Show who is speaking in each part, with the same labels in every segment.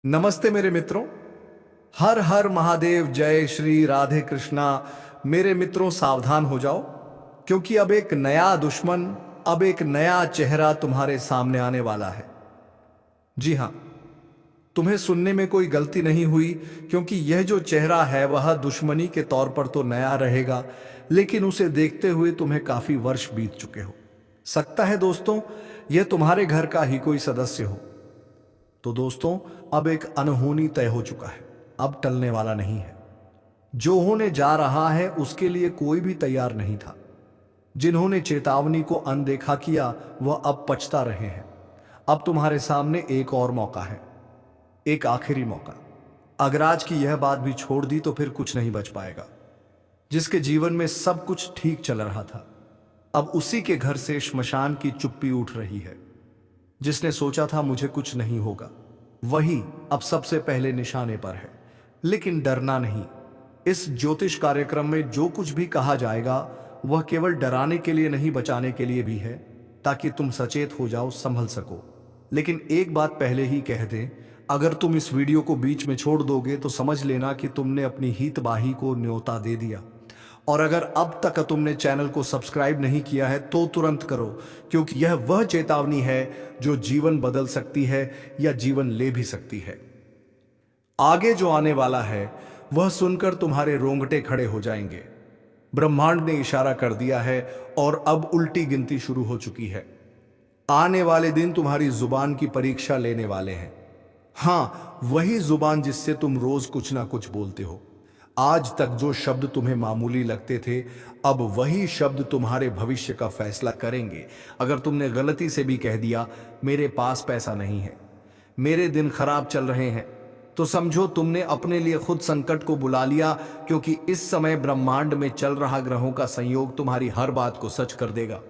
Speaker 1: नमस्ते मेरे मित्रों। हर हर महादेव, जय श्री राधे कृष्णा। मेरे मित्रों, सावधान हो जाओ, क्योंकि अब एक नया दुश्मन, अब एक नया चेहरा तुम्हारे सामने आने वाला है। जी हां, तुम्हें सुनने में कोई गलती नहीं हुई, क्योंकि यह जो चेहरा है वह दुश्मनी के तौर पर तो नया रहेगा, लेकिन उसे देखते हुए तुम्हें काफी वर्ष बीत चुके हो सकता है दोस्तों, यह तुम्हारे घर का ही कोई सदस्य हो। तो दोस्तों, अब एक अनहोनी तय हो चुका है, अब टलने वाला नहीं है। जो होने जा रहा है उसके लिए कोई भी तैयार नहीं था। जिन्होंने चेतावनी को अनदेखा किया वह अब पछता रहे हैं। अब तुम्हारे सामने एक और मौका है, एक आखिरी मौका। अगर आज की यह बात भी छोड़ दी तो फिर कुछ नहीं बच पाएगा। जिसके जीवन में सब कुछ ठीक चल रहा था, अब उसी के घर से श्मशान की चुप्पी उठ रही है। जिसने सोचा था मुझे कुछ नहीं होगा, वही अब सबसे पहले निशाने पर है। लेकिन डरना नहीं। इस ज्योतिष कार्यक्रम में जो कुछ भी कहा जाएगा वह केवल डराने के लिए नहीं, बचाने के लिए भी है, ताकि तुम सचेत हो जाओ, संभल सको। लेकिन एक बात पहले ही कह दें, अगर तुम इस वीडियो को बीच में छोड़ दोगे तो समझ लेना कि तुमने अपनी हितबाही को न्योता दे दिया। और अगर अब तक तुमने चैनल को सब्सक्राइब नहीं किया है तो तुरंत करो, क्योंकि यह वह चेतावनी है जो जीवन बदल सकती है या जीवन ले भी सकती है। आगे जो आने वाला है वह सुनकर तुम्हारे रोंगटे खड़े हो जाएंगे। ब्रह्मांड ने इशारा कर दिया है और अब उल्टी गिनती शुरू हो चुकी है। आने वाले दिन तुम्हारी जुबान की परीक्षा लेने वाले हैं। हाँ, वही जुबान जिससे तुम रोज कुछ ना कुछ बोलते हो। आज तक जो शब्द तुम्हें मामूली लगते थे, अब वही शब्द तुम्हारे भविष्य का फैसला करेंगे। अगर तुमने गलती से भी कह दिया मेरे पास पैसा नहीं है, मेरे दिन खराब चल रहे हैं, तो समझो तुमने अपने लिए खुद संकट को बुला लिया, क्योंकि इस समय ब्रह्मांड में चल रहा ग्रहों का संयोग तुम्हारी हर बात को सच कर देगा।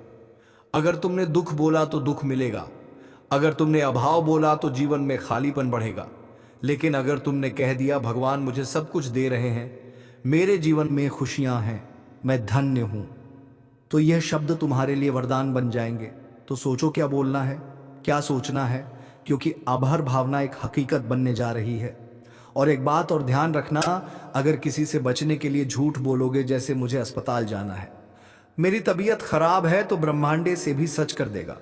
Speaker 1: अगर तुमने दुख बोला तो दुख मिलेगा, अगर तुमने अभाव बोला तो जीवन में खालीपन बढ़ेगा। लेकिन अगर तुमने कह दिया भगवान मुझे सब कुछ दे रहे हैं, मेरे जीवन में खुशियां हैं, मैं धन्य हूं, तो यह शब्द तुम्हारे लिए वरदान बन जाएंगे। तो सोचो क्या बोलना है, क्या सोचना है, क्योंकि अब हर भावना एक हकीकत बनने जा रही है। और एक बात और ध्यान रखना, अगर किसी से बचने के लिए झूठ बोलोगे, जैसे मुझे अस्पताल जाना है, मेरी तबीयत खराब है, तो ब्रह्मांडे से भी सच कर देगा।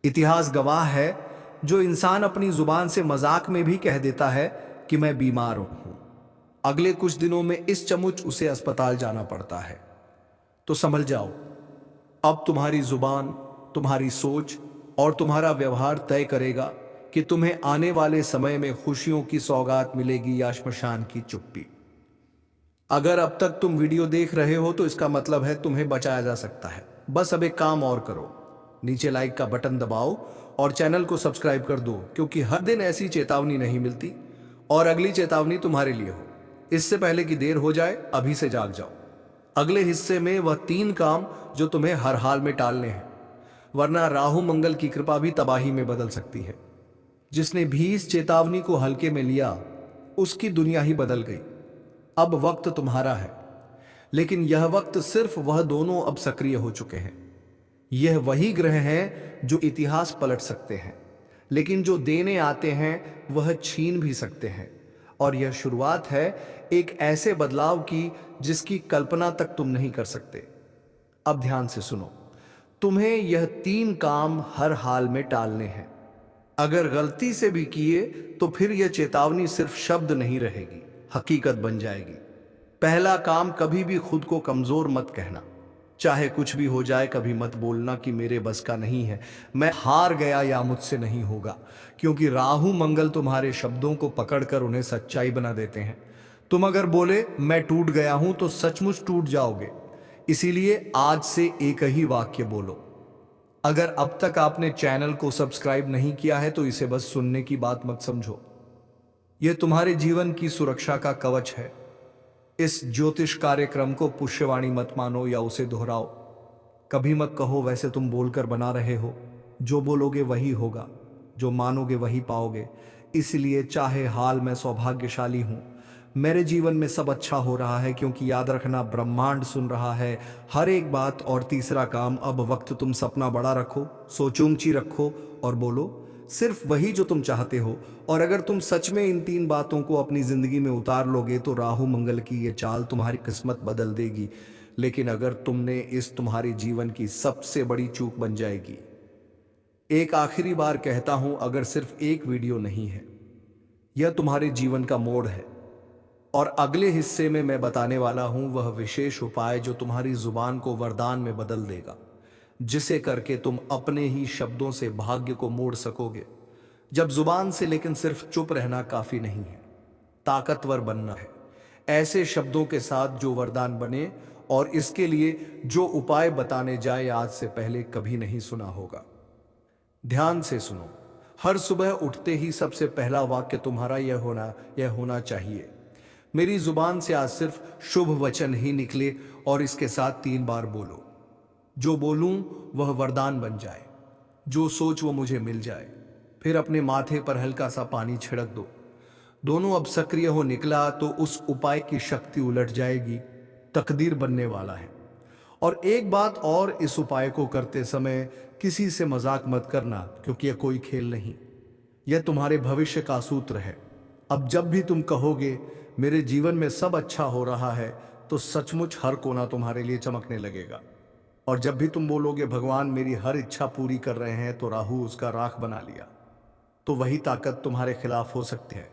Speaker 1: इतिहास गवाह है, जो इंसान अपनी जुबान से मजाक में भी कह देता है कि मैं बीमार हूं, अगले कुछ दिनों में इस चमुच उसे अस्पताल जाना पड़ता है। तो समझ जाओ, अब तुम्हारी जुबान, तुम्हारी सोच और तुम्हारा व्यवहार तय करेगा कि तुम्हें आने वाले समय में खुशियों की सौगात मिलेगी या श्मशान की चुप्पी। अगर अब तक तुम वीडियो देख रहे हो तो इसका मतलब है तुम्हें बचाया जा सकता है। बस अब एक काम और करो, नीचे लाइक का बटन दबाओ और चैनल को सब्सक्राइब कर दो, क्योंकि हर दिन ऐसी चेतावनी नहीं मिलती और अगली चेतावनी तुम्हारे लिए हो। इससे पहले कि देर हो जाए, अभी से जाग जाओ। अगले हिस्से में वह 3 काम जो तुम्हें हर हाल में टालने हैं, वरना राहु मंगल की कृपा भी तबाही में बदल सकती है। जिसने भी इस चेतावनी को हल्के में लिया उसकी दुनिया ही बदल गई। अब वक्त तुम्हारा है, लेकिन यह वक्त सिर्फ वह दोनों अब सक्रिय हो चुके हैं। यह वही ग्रह हैं जो इतिहास पलट सकते हैं, लेकिन जो देने आते हैं वह छीन भी सकते हैं। और यह शुरुआत है एक ऐसे बदलाव की जिसकी कल्पना तक तुम नहीं कर सकते। अब ध्यान से सुनो, तुम्हें यह 3 काम हर हाल में टालने हैं। अगर गलती से भी किए तो फिर यह चेतावनी सिर्फ शब्द नहीं रहेगी, हकीकत बन जाएगी। पहला काम, कभी भी खुद को कमजोर मत कहना। चाहे कुछ भी हो जाए, कभी मत बोलना कि मेरे बस का नहीं है, मैं हार गया या मुझसे नहीं होगा, क्योंकि राहु मंगल तुम्हारे शब्दों को पकड़कर उन्हें सच्चाई बना देते हैं। तुम अगर बोले मैं टूट गया हूं तो सचमुच टूट जाओगे। इसीलिए आज से एक ही वाक्य बोलो। अगर अब तक आपने चैनल को सब्सक्राइब नहीं किया है तो इसे बस सुनने की बात मत समझो, यह तुम्हारे जीवन की सुरक्षा का कवच है। इस ज्योतिष कार्यक्रम को पुष्यवाणी मत मानो या उसे दोहराओ। कभी मत कहो वैसे तुम बोलकर बना रहे हो, जो बोलोगे वही होगा, जो मानोगे वही पाओगे। इसलिए चाहे हाल मैं सौभाग्यशाली हूं, मेरे जीवन में सब अच्छा हो रहा है, क्योंकि याद रखना ब्रह्मांड सुन रहा है हर एक बात। और तीसरा काम, अब वक्त तुम सपना बड़ा रखो, सोच ऊंची रखो और बोलो सिर्फ वही जो तुम चाहते हो। और अगर तुम सच में इन 3 बातों को अपनी जिंदगी में उतार लोगे तो राहु मंगल की ये चाल तुम्हारी किस्मत बदल देगी। लेकिन अगर तुमने इस तुम्हारी जीवन की सबसे बड़ी चूक बन जाएगी। एक आखिरी बार कहता हूं, अगर सिर्फ एक वीडियो नहीं है, यह तुम्हारे जीवन का मोड़ है। और अगले हिस्से में मैं बताने वाला हूं वह विशेष उपाय जो तुम्हारी जुबान को वरदान में बदल देगा, जिसे करके तुम अपने ही शब्दों से भाग्य को मोड़ सकोगे। जब जुबान से लेकिन सिर्फ चुप रहना काफी नहीं है, ताकतवर बनना है ऐसे शब्दों के साथ जो वरदान बने। और इसके लिए जो उपाय बताने जाए आज से पहले कभी नहीं सुना होगा। ध्यान से सुनो। हर सुबह उठते ही सबसे पहला वाक्य तुम्हारा यह होना चाहिए, मेरी जुबान से आज सिर्फ शुभ वचन ही निकले और इसके साथ 3 बार बोलो। जो बोलूं वह वरदान बन जाए, जो सोच वो मुझे मिल जाए। फिर अपने माथे पर हल्का सा पानी छिड़क दो। दोनों अब सक्रिय हो निकला तो उस उपाय की शक्ति उलट जाएगी, तकदीर बनने वाला है। और एक बात और, इस उपाय को करते समय किसी से मजाक मत करना, क्योंकि यह कोई खेल नहीं, यह तुम्हारे भविष्य का सूत्र है। अब जब भी तुम कहोगे मेरे जीवन में सब अच्छा हो रहा है, तो सचमुच हर कोना तुम्हारे लिए चमकने लगेगा। और जब भी तुम बोलोगे भगवान मेरी हर इच्छा पूरी कर रहे हैं, तो राहु उसका राख बना लिया, तो वही ताकत तुम्हारे खिलाफ हो सकती है।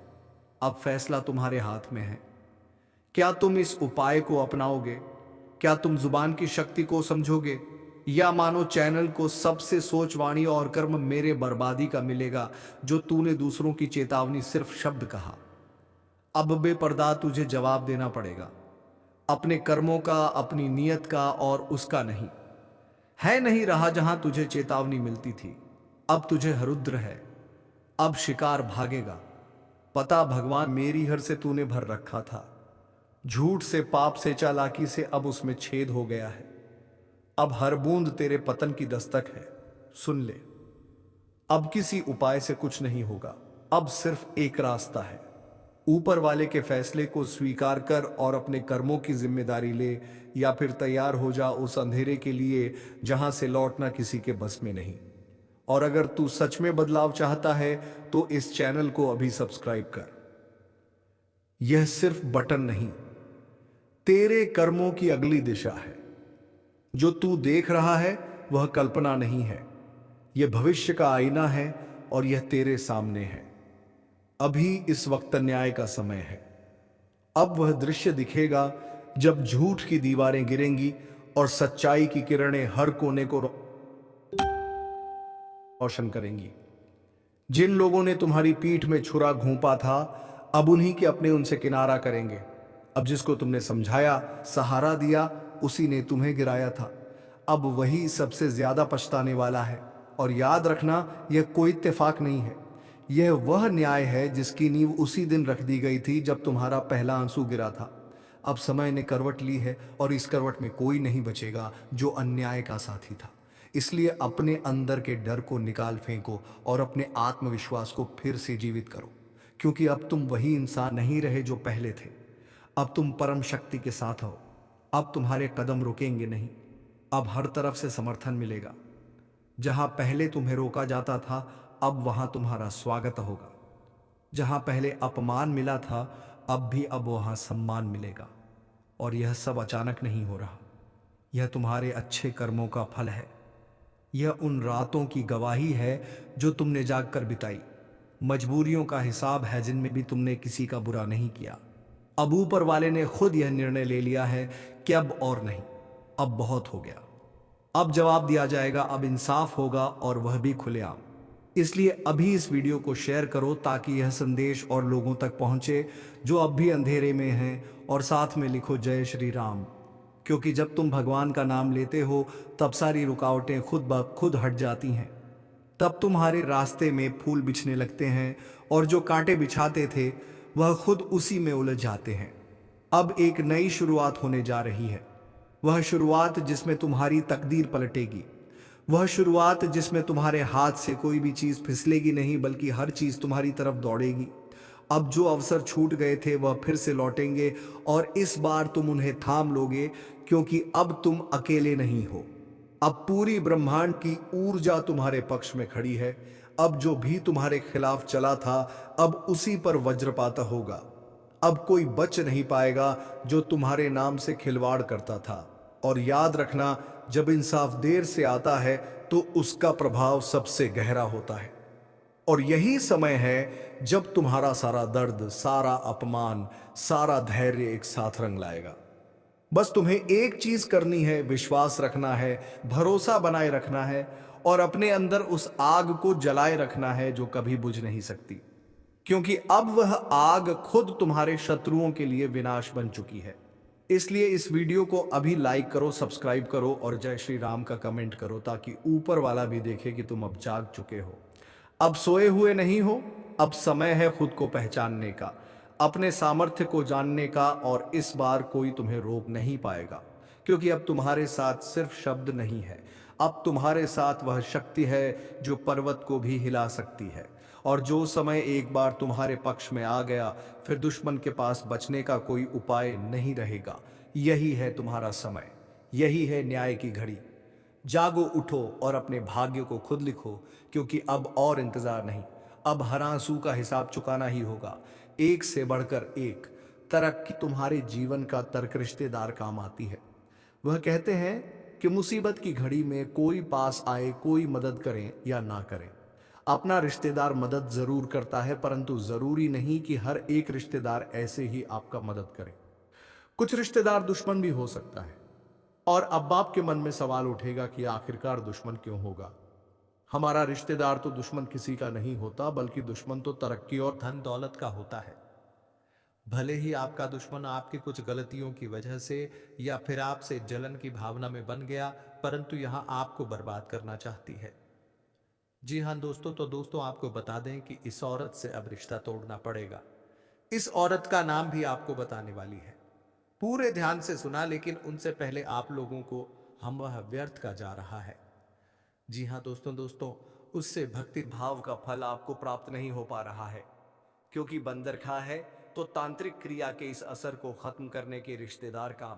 Speaker 1: अब फैसला तुम्हारे हाथ में है। क्या तुम इस उपाय को अपनाओगे? क्या तुम जुबान की शक्ति को समझोगे, या मानो चैनल को सबसे सोच, वाणी और कर्म मेरे बर्बादी का मिलेगा, जो तूने दूसरों की चेतावनी सिर्फ शब्द कहा। अब बेपर्दा तुझे जवाब देना पड़ेगा, अपने कर्मों का, अपनी नीयत का, और उसका नहीं है नहीं रहा जहां तुझे चेतावनी मिलती थी। अब तुझे हरुद्र है, अब शिकार भागेगा। पता भगवान मेरी हर से तूने भर रखा था, झूठ से, पाप से, चालाकी से अब उसमें छेद हो गया है। अब हर बूंद तेरे पतन की दस्तक है, सुन ले। अब किसी उपाय से कुछ नहीं होगा, अब सिर्फ एक रास्ता है। ऊपर वाले के फैसले को स्वीकार कर और अपने कर्मों की जिम्मेदारी ले, या फिर तैयार हो जा उस अंधेरे के लिए जहां से लौटना किसी के बस में नहीं। और अगर तू सच में बदलाव चाहता है तो इस चैनल को अभी सब्सक्राइब कर। यह सिर्फ बटन नहीं, तेरे कर्मों की अगली दिशा है। जो तू देख रहा है वह कल्पना नहीं है, यह भविष्य का आईना है और यह तेरे सामने है। अभी इस वक्त न्याय का समय है। अब वह दृश्य दिखेगा जब झूठ की दीवारें गिरेंगी और सच्चाई की किरणें हर कोने को रोशन करेंगी। जिन लोगों ने तुम्हारी पीठ में छुरा घोंपा था, अब उन्हीं के अपने उनसे किनारा करेंगे। अब जिसको तुमने समझाया, सहारा दिया, उसी ने तुम्हें गिराया था। अब वही सबसे ज्यादा पछताने वाला है। और याद रखना, यह कोई इत्तेफाक नहीं है, यह वह न्याय है जिसकी नींव उसी दिन रख दी गई थी जब तुम्हारा पहला आंसू गिरा था। अब समय ने करवट ली है और इस करवट में कोई नहीं बचेगा जो अन्याय का साथी था। इसलिए अपने अंदर के डर को निकाल फेंको और अपने आत्मविश्वास को फिर से जीवित करो, क्योंकि अब तुम वही इंसान नहीं रहे जो पहले थे। अब तुम परम शक्ति के साथ हो। अब तुम्हारे कदम रुकेंगे नहीं। अब हर तरफ से समर्थन मिलेगा। जहां पहले तुम्हें रोका जाता था, अब वहां तुम्हारा स्वागत होगा। जहां पहले अपमान मिला था, अब वहां सम्मान मिलेगा। और यह सब अचानक नहीं हो रहा, यह तुम्हारे अच्छे कर्मों का फल है। यह उन रातों की गवाही है जो तुमने जागकर बिताई, मजबूरियों का हिसाब है जिनमें भी तुमने किसी का बुरा नहीं किया। अब ऊपर वाले ने खुद यह निर्णय ले लिया है कि अब और नहीं, अब बहुत हो गया। अब जवाब दिया जाएगा, अब इंसाफ होगा, और वह भी खुलेआम। इसलिए अभी इस वीडियो को शेयर करो ताकि यह संदेश और लोगों तक पहुंचे जो अब भी अंधेरे में हैं, और साथ में लिखो जय श्री राम। क्योंकि जब तुम भगवान का नाम लेते हो तब सारी रुकावटें खुद ब खुद हट जाती हैं। तब तुम्हारे रास्ते में फूल बिछने लगते हैं, और जो कांटे बिछाते थे वह खुद उसी में उलझ जाते हैं। अब एक नई शुरुआत होने जा रही है, वह शुरुआत जिसमें तुम्हारी तकदीर पलटेगी, वह शुरुआत जिसमें तुम्हारे हाथ से कोई भी चीज फिसलेगी नहीं, बल्कि हर चीज तुम्हारी तरफ दौड़ेगी। अब जो अवसर छूट गए थे वह फिर से लौटेंगे, और इस बार तुम उन्हें थाम लोगे, क्योंकि अब तुम अकेले नहीं हो। अब पूरी ब्रह्मांड की ऊर्जा तुम्हारे पक्ष में खड़ी है। अब जो भी तुम्हारे खिलाफ चला था, अब उसी पर वज्रपात होगा। अब कोई बच नहीं पाएगा जो तुम्हारे नाम से खिलवाड़ करता था। और याद रखना, जब इंसाफ देर से आता है तो उसका प्रभाव सबसे गहरा होता है। और यही समय है जब तुम्हारा सारा दर्द, सारा अपमान, सारा धैर्य एक साथ रंग लाएगा। बस तुम्हें एक चीज करनी है, विश्वास रखना है, भरोसा बनाए रखना है और अपने अंदर उस आग को जलाए रखना है जो कभी बुझ नहीं सकती। क्योंकि अब वह आग खुद तुम्हारे शत्रुओं के लिए विनाश बन चुकी है। इसलिए इस वीडियो को अभी लाइक करो, सब्सक्राइब करो और जय श्री राम का कमेंट करो, ताकि ऊपर वाला भी देखे कि तुम अब जाग चुके हो। अब सोए हुए नहीं हो। अब समय है खुद को पहचानने का, अपने सामर्थ्य को जानने का, और इस बार कोई तुम्हें रोक नहीं पाएगा। क्योंकि अब तुम्हारे साथ सिर्फ शब्द नहीं है, अब तुम्हारे साथ वह शक्ति है जो पर्वत को भी हिला सकती है। और जो समय एक बार तुम्हारे पक्ष में आ गया, फिर दुश्मन के पास बचने का कोई उपाय नहीं रहेगा। यही है तुम्हारा समय, यही है न्याय की घड़ी। जागो, उठो और अपने भाग्य को खुद लिखो, क्योंकि अब और इंतजार नहीं। अब हर आंसू का हिसाब चुकाना ही होगा, एक से बढ़कर एक। तरक्की तुम्हारे जीवन का तर्क रिश्तेदार काम आती है। वह कहते हैं कि मुसीबत की घड़ी में कोई पास आए, कोई मदद करें या ना करें, अपना रिश्तेदार मदद जरूर करता है, परंतु जरूरी नहीं कि हर एक रिश्तेदार ऐसे ही आपका मदद करे। कुछ रिश्तेदार दुश्मन भी हो सकता है। और अब आपके मन में सवाल उठेगा कि आखिरकार दुश्मन क्यों होगा? हमारा रिश्तेदार तो दुश्मन किसी का नहीं होता, बल्कि दुश्मन तो तरक्की और धन दौलत का होता है। भले ही आपका दुश्मन आपकी कुछ गलतियों की वजह से या फिर आपसे जलन की भावना में बन गया, परंतु यहां आपको बर्बाद करना चाहती है। जी हां दोस्तों, तो दोस्तों आपको बता दें कि इस औरत से अब रिश्ता तोड़ना पड़ेगा। इस औरत का नाम भी आपको बताने वाली है। पूरे ध्यान से सुना, लेकिन उनसे पहले आप लोगों को हम वह व्यर्थ का जा रहा है। जी हाँ दोस्तों, उससे भक्ति भाव का फल आपको प्राप्त नहीं हो पा रहा है, क्योंकि बंदर खा है तो तांत्रिक क्रिया के इस असर को खत्म करने के रिश्तेदार काम।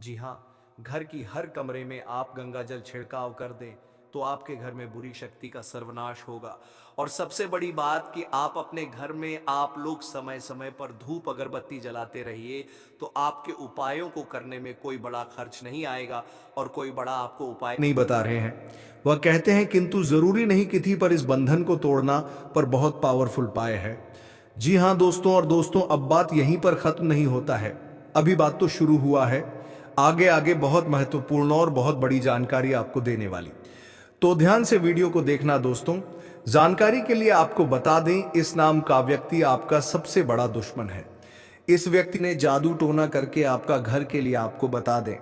Speaker 1: जी हाँ, घर की हर कमरे में आप गंगा जल छिड़काव कर दें तो आपके घर में बुरी शक्ति का सर्वनाश होगा। और सबसे बड़ी बात कि आप अपने घर में आप लोग समय समय पर धूप अगरबत्ती जलाते रहिए, तो आपके उपायों को करने में कोई बड़ा खर्च नहीं आएगा और कोई बड़ा आपको उपाय नहीं बता रहे हैं। वह कहते हैं किंतु जरूरी नहीं किसी पर इस बंधन को तोड़ना, पर बहुत पावरफुल उपाय है। जी हाँ दोस्तों, और दोस्तों अब बात यहीं पर खत्म नहीं होता है, अभी बात तो शुरू हुआ है। आगे आगे बहुत महत्वपूर्ण और बहुत बड़ी जानकारी आपको देने वाली, तो ध्यान से वीडियो को देखना दोस्तों। जानकारी के लिए आपको बता दें, इस नाम का व्यक्ति आपका सबसे बड़ा दुश्मन है। इस व्यक्ति ने जादू टोना करके आपका घर के लिए, आपको बता दें,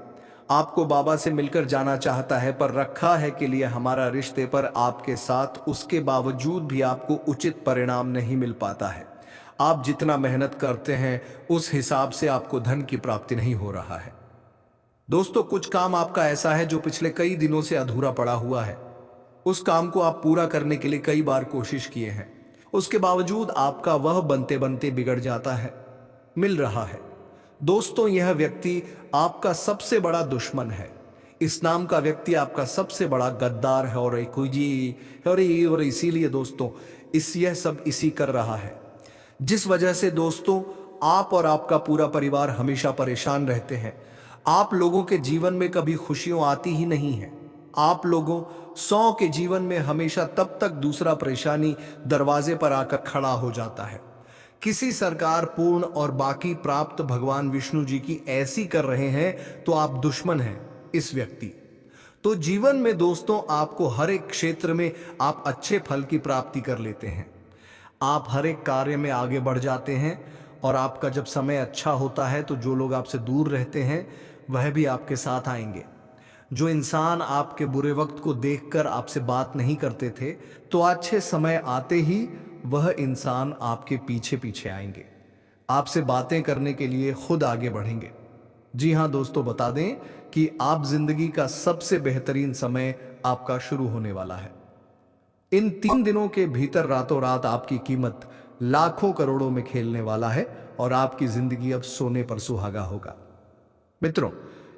Speaker 1: आपको बाबा से मिलकर जाना चाहता है, पर रखा है के लिए हमारा रिश्ते पर आपके साथ, उसके बावजूद भी आपको उचित परिणाम नहीं मिल पाता है। आप जितना मेहनत करते हैं उस हिसाब से आपको धन की प्राप्ति नहीं हो रहा है। दोस्तों कुछ काम आपका ऐसा है जो पिछले कई दिनों से अधूरा पड़ा हुआ है। उस काम को आप पूरा करने के लिए कई बार कोशिश किए हैं, उसके बावजूद आपका वह बनते बनते बिगड़ जाता है। मिल रहा है दोस्तों, यह व्यक्ति आपका सबसे बड़ा दुश्मन है। इस नाम का व्यक्ति आपका सबसे बड़ा गद्दार है। और इसीलिए दोस्तों यह सब इसी कर रहा है, जिस वजह से दोस्तों आप और आपका पूरा परिवार हमेशा परेशान रहते हैं। आप लोगों के जीवन में कभी खुशियां आती ही नहीं है। आप लोगों 100 के जीवन में हमेशा तब तक दूसरा परेशानी दरवाजे पर आकर खड़ा हो जाता है। किसी सरकार पूर्ण और बाकी प्राप्त भगवान विष्णु जी की ऐसी कर रहे हैं तो आप दुश्मन हैं इस व्यक्ति। तो जीवन में दोस्तों आपको हर एक क्षेत्र में आप अच्छे फल की प्राप्ति कर लेते हैं। आप हर एक कार्य में आगे बढ़ जाते हैं, और आपका जब समय अच्छा होता है तो जो लोग आपसे दूर रहते हैं वह भी आपके साथ आएंगे। जो इंसान आपके बुरे वक्त को देखकर आपसे बात नहीं करते थे, तो अच्छे समय आते ही वह इंसान आपके पीछे पीछे आएंगे, आपसे बातें करने के लिए खुद आगे बढ़ेंगे। जी हाँ दोस्तों, बता दें कि आप जिंदगी का सबसे बेहतरीन समय आपका शुरू होने वाला है। इन 3 दिनों के भीतर रातों रात आपकी कीमत लाखों करोड़ों में खेलने वाला है, और आपकी जिंदगी अब सोने पर सुहागा होगा। मित्रों,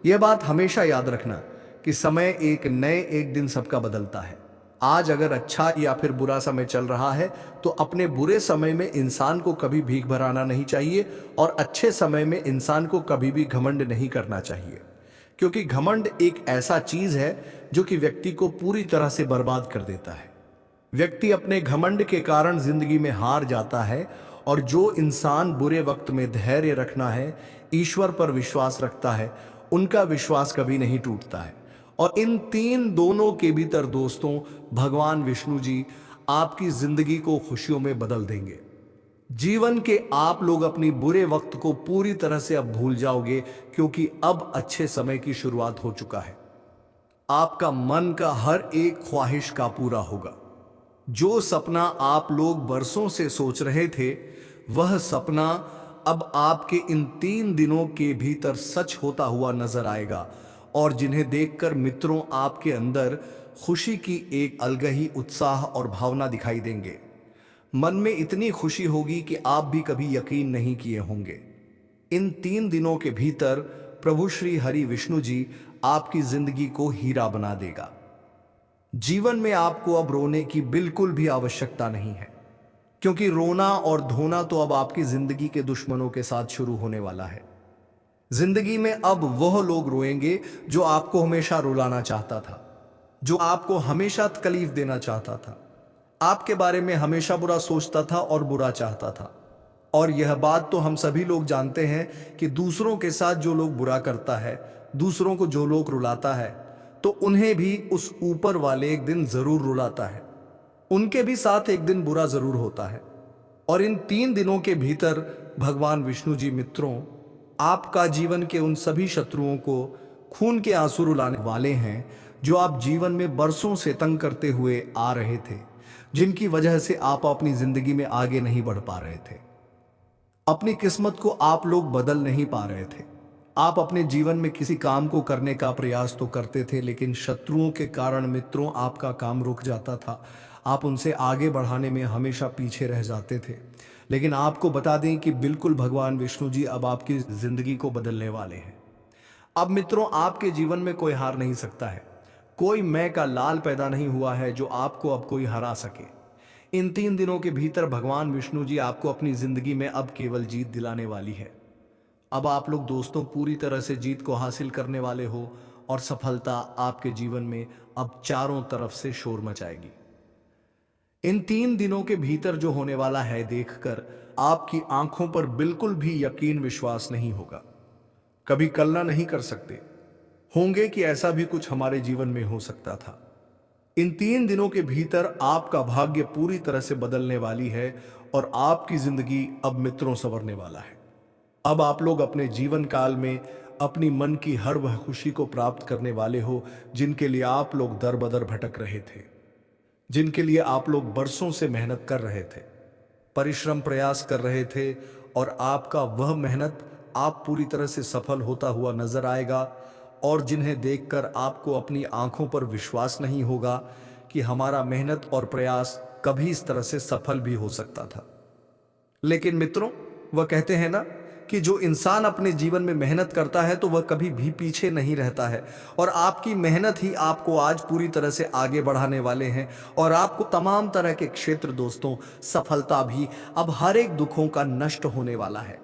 Speaker 1: यह बात हमेशा याद रखना कि समय एक दिन सबका बदलता है। आज अगर अच्छा या फिर बुरा समय चल रहा है तो अपने बुरे समय में इंसान को कभी भीख भराना नहीं चाहिए और अच्छे समय में इंसान को कभी भी घमंड नहीं करना चाहिए, क्योंकि घमंड एक ऐसा चीज है जो कि व्यक्ति को पूरी तरह से बर्बाद कर देता है। व्यक्ति अपने घमंड के कारण जिंदगी में हार जाता है, और जो इंसान बुरे वक्त में धैर्य रखना है, ईश्वर पर विश्वास रखता है, उनका विश्वास कभी नहीं टूटता है। और इन तीन दोनों के भीतर दोस्तों, भगवान विष्णु जी आपकी जिंदगी को खुशियों में बदल देंगे। जीवन के आप लोग अपनी बुरे वक्त को पूरी तरह से अब भूल जाओगे, क्योंकि अब अच्छे समय की शुरुआत हो चुका है। आपका मन का हर एक ख्वाहिश का पूरा होगा। जो सपना आप लोग बरसों से सोच रहे थे, वह सपना अब आपके इन 3 दिनों के भीतर सच होता हुआ नजर आएगा, और जिन्हें देखकर मित्रों आपके अंदर खुशी की एक अलग ही उत्साह और भावना दिखाई देंगे। मन में इतनी खुशी होगी कि आप भी कभी यकीन नहीं किए होंगे। इन 3 दिनों के भीतर प्रभु श्री हरि विष्णु जी आपकी जिंदगी को हीरा बना देगा। जीवन में आपको अब रोने की बिल्कुल भी आवश्यकता नहीं है, क्योंकि रोना और धोना तो अब आपकी जिंदगी के दुश्मनों के साथ शुरू होने वाला है। जिंदगी में अब वह लोग रोएंगे जो आपको हमेशा रुलाना चाहता था, जो आपको हमेशा तकलीफ देना चाहता था, आपके बारे में हमेशा बुरा सोचता था और बुरा चाहता था। और यह बात तो हम सभी लोग जानते हैं कि दूसरों के साथ जो लोग बुरा करता है, दूसरों को जो लोग रुलाता है, तो उन्हें भी उस ऊपर वाले एक दिन जरूर रुलाता है, उनके भी साथ एक दिन बुरा जरूर होता है। और इन 3 दिनों के भीतर भगवान विष्णु जी मित्रों आपका जीवन के उन सभी शत्रुओं को खून के आंसू रुलाने वाले हैं, जो आप जीवन में बरसों से तंग करते हुए आ रहे थे, जिनकी वजह से आप अपनी जिंदगी में आगे नहीं बढ़ पा रहे थे। अपनी किस्मत को आप लोग बदल नहीं पा रहे थे। आप अपने जीवन में किसी काम को करने का प्रयास तो करते थे, लेकिन शत्रुओं के कारण मित्रों आपका काम रुक जाता था। आप उनसे आगे बढ़ाने में हमेशा पीछे रह जाते थे। लेकिन आपको बता दें कि बिल्कुल भगवान विष्णु जी अब आपकी जिंदगी को बदलने वाले हैं। अब मित्रों आपके जीवन में कोई हार नहीं सकता है। कोई मैं का लाल पैदा नहीं हुआ है जो आपको अब कोई हरा सके। इन 3 दिनों के भीतर भगवान विष्णु जी आपको अपनी जिंदगी में अब केवल जीत दिलाने वाली है। अब आप लोग दोस्तों पूरी तरह से जीत को हासिल करने वाले हो, और सफलता आपके जीवन में अब चारों तरफ से शोर मचाएगी। इन 3 दिनों के भीतर जो होने वाला है देखकर आपकी आंखों पर बिल्कुल भी यकीन विश्वास नहीं होगा। कभी कल्पना नहीं कर सकते होंगे कि ऐसा भी कुछ हमारे जीवन में हो सकता था। इन 3 दिनों के भीतर आपका भाग्य पूरी तरह से बदलने वाली है, और आपकी जिंदगी अब मित्रों संवरने वाला है। अब आप लोग अपने जीवन काल में अपनी मन की हर वह खुशी को प्राप्त करने वाले हो, जिनके लिए आप लोग दर बदर भटक रहे थे, जिनके लिए आप लोग बरसों से मेहनत कर रहे थे, परिश्रम प्रयास कर रहे थे, और आपका वह मेहनत आप पूरी तरह से सफल होता हुआ नजर आएगा। और जिन्हें देखकर आपको अपनी आंखों पर विश्वास नहीं होगा कि हमारा मेहनत और प्रयास कभी इस तरह से सफल भी हो सकता था। लेकिन मित्रों वह कहते हैं ना कि जो इंसान अपने जीवन में मेहनत करता है तो वह कभी भी पीछे नहीं रहता है, और आपकी मेहनत ही आपको आज पूरी तरह से आगे बढ़ाने वाले हैं। और आपको तमाम तरह के क्षेत्र दोस्तों सफलता भी अब हर एक दुखों का नष्ट होने वाला है।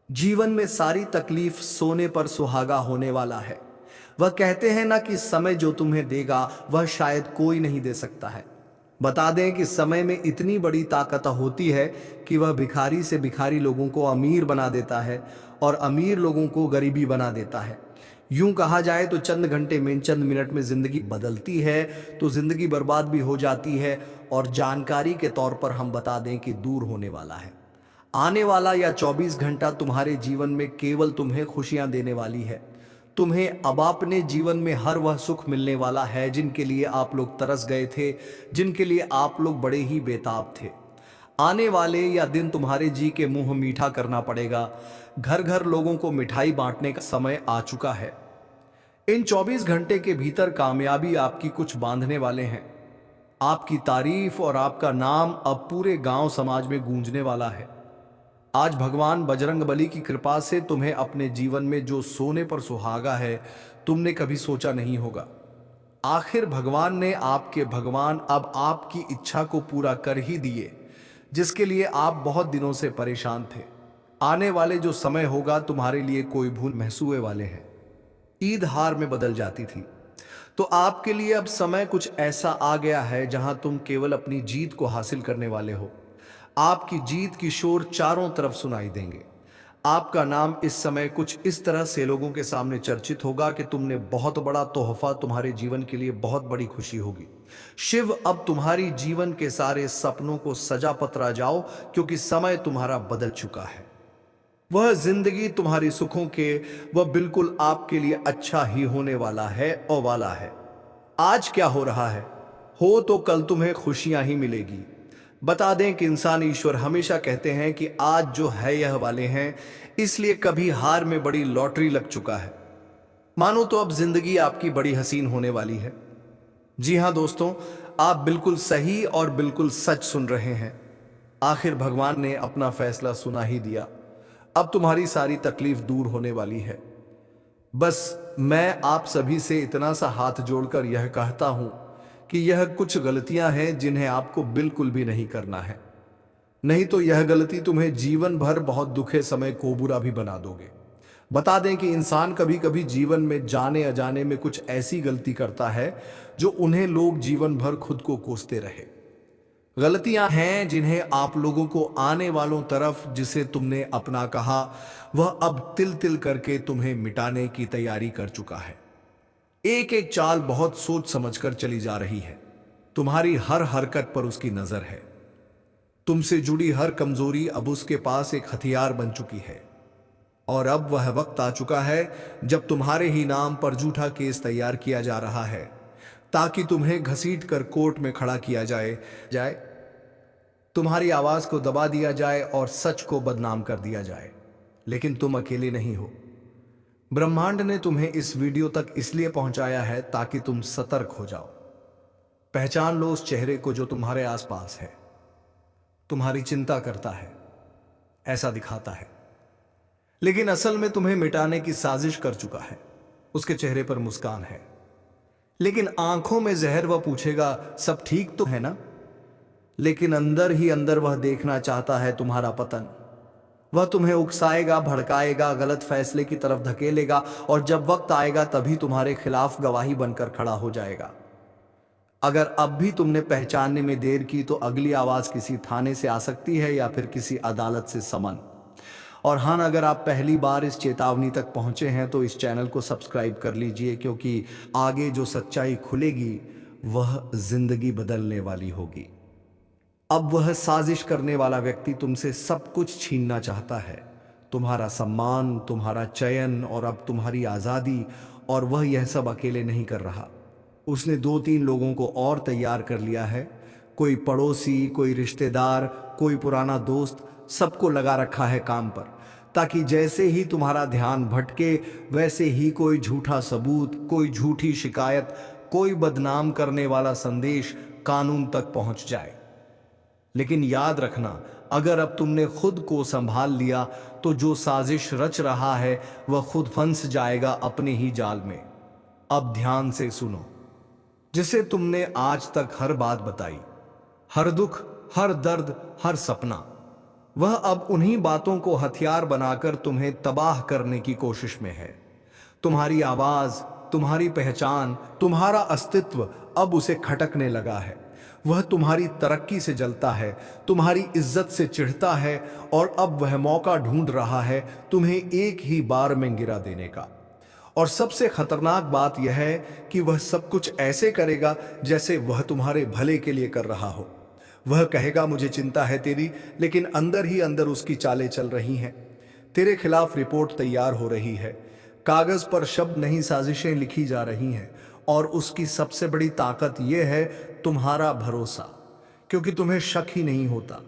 Speaker 1: जीवन में सारी तकलीफ सोने पर सुहागा होने वाला है। वह कहते हैं ना कि समय जो तुम्हें देगा वह शायद कोई नहीं दे सकता है। बता दें कि समय में इतनी बड़ी ताकत होती है कि वह भिखारी से भिखारी लोगों को अमीर बना देता है, और अमीर लोगों को गरीबी बना देता है। यूं कहा जाए तो चंद घंटे में, चंद मिनट में जिंदगी बदलती है तो जिंदगी बर्बाद भी हो जाती है। और जानकारी के तौर पर हम बता दें कि दूर होने वाला है। आने वाला या 24 घंटा तुम्हारे जीवन में केवल तुम्हें खुशियां देने वाली है। तुम्हें अब अपने जीवन में हर वह सुख मिलने वाला है जिनके लिए आप लोग तरस गए थे, जिनके लिए आप लोग बड़े ही बेताब थे। आने वाले या दिन तुम्हारे जी के मुंह मीठा करना पड़ेगा। घर घर लोगों को मिठाई बांटने का समय आ चुका है। इन 24 घंटे के भीतर कामयाबी आपकी कुछ बांधने वाले हैं। आपकी तारीफ और आपका नाम अब पूरे गांव समाज में गूंजने वाला है। आज भगवान बजरंगबली की कृपा से तुम्हें अपने जीवन में जो सोने पर सुहागा है तुमने कभी सोचा नहीं होगा। आखिर भगवान ने आपके भगवान अब आपकी इच्छा को पूरा कर ही दिए, जिसके लिए आप बहुत दिनों से परेशान थे। आने वाले जो समय होगा तुम्हारे लिए कोई भूल महसूस वाले हैं। ईद हार में बदल जाती थी, तो आपके लिए अब समय कुछ ऐसा आ गया है जहां तुम केवल अपनी जीत को हासिल करने वाले हो। आपकी जीत की शोर चारों तरफ सुनाई देंगे। आपका नाम इस समय कुछ इस तरह से लोगों के सामने चर्चित होगा कि तुमने बहुत बड़ा तोहफा, तुम्हारे जीवन के लिए बहुत बड़ी खुशी होगी। शिव अब तुम्हारी जीवन के सारे सपनों को सजा पतरा जाओ, क्योंकि समय तुम्हारा बदल चुका है। वह जिंदगी तुम्हारी सुखों के वह बिल्कुल आपके लिए अच्छा ही होने वाला है और वाला है। आज क्या हो रहा है, हो तो कल तुम्हें खुशियां ही मिलेगी। बता दें कि इंसान ईश्वर हमेशा कहते हैं कि आज जो है यह वाले हैं, इसलिए कभी हार में बड़ी लॉटरी लग चुका है। मानो तो अब जिंदगी आपकी बड़ी हसीन होने वाली है। जी हां दोस्तों, आप बिल्कुल सही और बिल्कुल सच सुन रहे हैं। आखिर भगवान ने अपना फैसला सुना ही दिया। अब तुम्हारी सारी तकलीफ दूर होने वाली है। बस मैं आप सभी से इतना सा हाथ जोड़कर यह कहता हूं कि यह कुछ गलतियां हैं जिन्हें आपको बिल्कुल भी नहीं करना है। नहीं तो यह गलती तुम्हें जीवन भर बहुत दुखे समय को बुरा भी बना दोगे। बता दें कि इंसान कभी कभी जीवन में जाने अजाने में कुछ ऐसी गलती करता है जो उन्हें लोग जीवन भर खुद को कोसते रहे। गलतियां हैं जिन्हें आप लोगों को आने वालों तरफ जिसे तुमने अपना कहा, वह अब तिल तिल करके तुम्हें मिटाने की तैयारी कर चुका है। एक एक चाल बहुत सोच समझकर चली जा रही है। तुम्हारी हर हरकत पर उसकी नजर है। तुमसे जुड़ी हर कमजोरी अब उसके पास एक हथियार बन चुकी है। और अब वह वक्त आ चुका है जब तुम्हारे ही नाम पर झूठा केस तैयार किया जा रहा है, ताकि तुम्हें घसीट कर कोर्ट में खड़ा किया जाए, तुम्हारी आवाज को दबा दिया जाए और सच को बदनाम कर दिया जाए। लेकिन तुम अकेले नहीं हो। ब्रह्मांड ने तुम्हें इस वीडियो तक इसलिए पहुंचाया है ताकि तुम सतर्क हो जाओ। पहचान लो उस चेहरे को जो तुम्हारे आसपास है, तुम्हारी चिंता करता है, ऐसा दिखाता है, लेकिन असल में तुम्हें मिटाने की साजिश कर चुका है। उसके चेहरे पर मुस्कान है, लेकिन आंखों में जहर। वह पूछेगा सब ठीक तो है ना, लेकिन अंदर ही अंदर वह देखना चाहता है तुम्हारा पतन। वह तुम्हें उकसाएगा, भड़काएगा, गलत फैसले की तरफ धकेलेगा, और जब वक्त आएगा तभी तुम्हारे खिलाफ गवाही बनकर खड़ा हो जाएगा। अगर अब भी तुमने पहचानने में देर की तो अगली आवाज किसी थाने से आ सकती है या फिर किसी अदालत से समन। और हाँ, अगर आप पहली बार इस चेतावनी तक पहुंचे हैं तो इस चैनल को सब्सक्राइब कर लीजिए, क्योंकि आगे जो सच्चाई खुलेगी वह जिंदगी बदलने वाली होगी। अब वह साजिश करने वाला व्यक्ति तुमसे सब कुछ छीनना चाहता है, तुम्हारा सम्मान, तुम्हारा चयन और अब तुम्हारी आज़ादी। और वह यह सब अकेले नहीं कर रहा। उसने 2-3 लोगों को और तैयार कर लिया है। कोई पड़ोसी, कोई रिश्तेदार, कोई पुराना दोस्त, सबको लगा रखा है काम पर, ताकि जैसे ही तुम्हारा ध्यान भटके वैसे ही कोई झूठा सबूत, कोई झूठी शिकायत, कोई बदनाम करने वाला संदेश कानून तक पहुंच जाए। लेकिन याद रखना, अगर अब तुमने खुद को संभाल लिया तो जो साजिश रच रहा है वह खुद फंस जाएगा अपने ही जाल में। अब ध्यान से सुनो। जिसे तुमने आज तक हर बात बताई, हर दुख, हर दर्द, हर सपना, वह अब उन्हीं बातों को हथियार बनाकर तुम्हें तबाह करने की कोशिश में है। तुम्हारी आवाज, तुम्हारी पहचान, तुम्हारा अस्तित्व अब उसे खटकने लगा है। वह तुम्हारी तरक्की से जलता है, तुम्हारी इज्जत से चिढ़ता है, और अब वह मौका ढूंढ रहा है तुम्हें एक ही बार में गिरा देने का। और सबसे खतरनाक बात यह है कि वह सब कुछ ऐसे करेगा जैसे वह तुम्हारे भले के लिए कर रहा हो। वह कहेगा मुझे चिंता है तेरी, लेकिन अंदर ही अंदर उसकी चालें चल रही हैं। तेरे खिलाफ रिपोर्ट तैयार हो रही है, कागज पर शब्द नहीं साजिशें लिखी जा रही हैं। और उसकी सबसे बड़ी ताकत यह है तुम्हारा भरोसा, क्योंकि तुम्हें शक ही नहीं होता।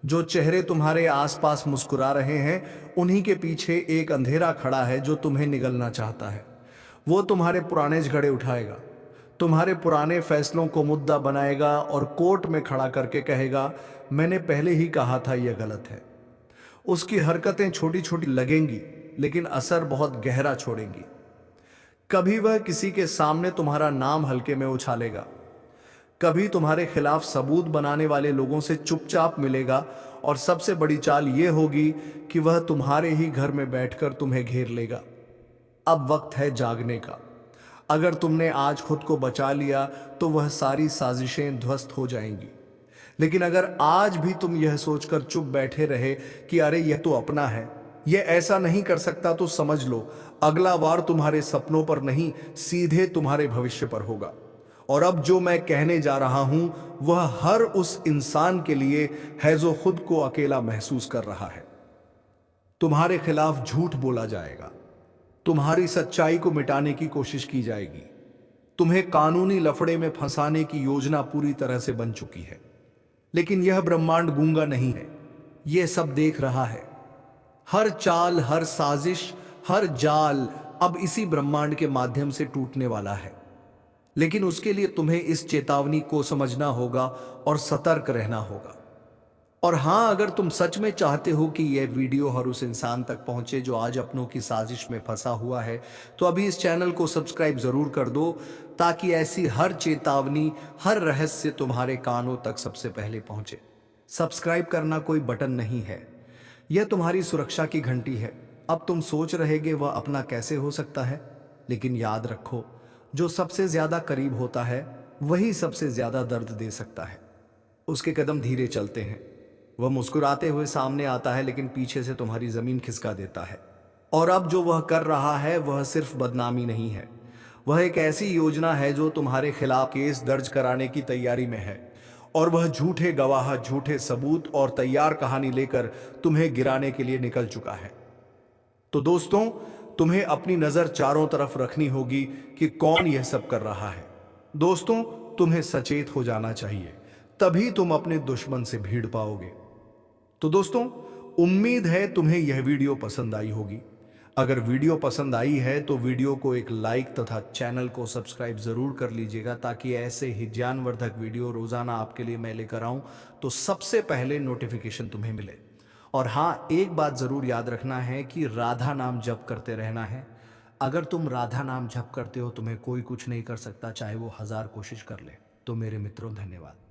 Speaker 1: जो चेहरे तुम्हारे आसपास मुस्कुरा रहे हैं उन्हीं के पीछे एक अंधेरा खड़ा है जो तुम्हें निगलना चाहता है। वो तुम्हारे पुराने झगड़े उठाएगा, तुम्हारे पुराने फैसलों को मुद्दा बनाएगा और कोर्ट में खड़ा करके कहेगा मैंने पहले ही कहा था यह गलत है। उसकी हरकतें छोटी छोटी लगेंगी, लेकिन असर बहुत गहरा छोड़ेंगी। कभी वह किसी के सामने तुम्हारा नाम हल्के में उछालेगा, कभी तुम्हारे खिलाफ सबूत बनाने वाले लोगों से चुपचाप मिलेगा, और सबसे बड़ी चाल यह होगी कि वह तुम्हारे ही घर में बैठकर तुम्हें घेर लेगा। अब वक्त है जागने का। अगर तुमने आज खुद को बचा लिया तो वह सारी साजिशें ध्वस्त हो जाएंगी। लेकिन अगर आज भी तुम यह सोचकर चुप बैठे रहे कि अरे यह तो अपना है, यह ऐसा नहीं कर सकता, तो समझ लो अगला वार तुम्हारे सपनों पर नहीं, सीधे तुम्हारे भविष्य पर होगा। और अब जो मैं कहने जा रहा हूं वह हर उस इंसान के लिए है जो खुद को अकेला महसूस कर रहा है। तुम्हारे खिलाफ झूठ बोला जाएगा, तुम्हारी सच्चाई को मिटाने की कोशिश की जाएगी, तुम्हें कानूनी लफड़े में फंसाने की योजना पूरी तरह से बन चुकी है। लेकिन यह ब्रह्मांड गूंगा नहीं है, यह सब देख रहा है। हर चाल, हर साजिश, हर जाल अब इसी ब्रह्मांड के माध्यम से टूटने वाला है। लेकिन उसके लिए तुम्हें इस चेतावनी को समझना होगा और सतर्क रहना होगा। और हां, अगर तुम सच में चाहते हो कि यह वीडियो हर उस इंसान तक पहुंचे जो आज अपनों की साजिश में फंसा हुआ है, तो अभी इस चैनल को सब्सक्राइब जरूर कर दो, ताकि ऐसी हर चेतावनी, हर रहस्य तुम्हारे कानों तक सबसे पहले पहुंचे। सब्सक्राइब करना कोई बटन नहीं है, यह तुम्हारी सुरक्षा की घंटी है। अब तुम सोच रहेगे वह अपना कैसे हो सकता है, लेकिन याद रखो, जो सबसे ज्यादा करीब होता है वही सबसे ज्यादा दर्द दे सकता है। उसके कदम धीरे चलते हैं, वह मुस्कुराते हुए सामने आता है, लेकिन पीछे से तुम्हारी जमीन खिसका देता है। और अब जो वह कर रहा है वह सिर्फ बदनामी नहीं है, वह एक ऐसी योजना है जो तुम्हारे खिलाफ केस दर्ज कराने की तैयारी में है। और वह झूठे गवाह, झूठे सबूत और तैयार कहानी लेकर तुम्हें गिराने के लिए निकल चुका है। तो दोस्तों, तुम्हें अपनी नजर चारों तरफ रखनी होगी कि कौन यह सब कर रहा है। दोस्तों, तुम्हें सचेत हो जाना चाहिए, तभी तुम अपने दुश्मन से भीड़ पाओगे। तो दोस्तों, उम्मीद है तुम्हें यह वीडियो पसंद आई होगी। अगर वीडियो पसंद आई है तो वीडियो को एक लाइक तथा चैनल को सब्सक्राइब जरूर कर लीजिएगा, ताकि ऐसे ही ज्ञानवर्धक वीडियो रोजाना आपके लिए मैं लेकर आऊं तो सबसे पहले नोटिफिकेशन तुम्हें मिले। और हाँ, एक बात जरूर याद रखना है कि राधा नाम जप करते रहना है। अगर तुम राधा नाम जप करते हो तुम्हें कोई कुछ नहीं कर सकता, चाहे वो 1000 कोशिश कर ले। तो मेरे मित्रों, धन्यवाद।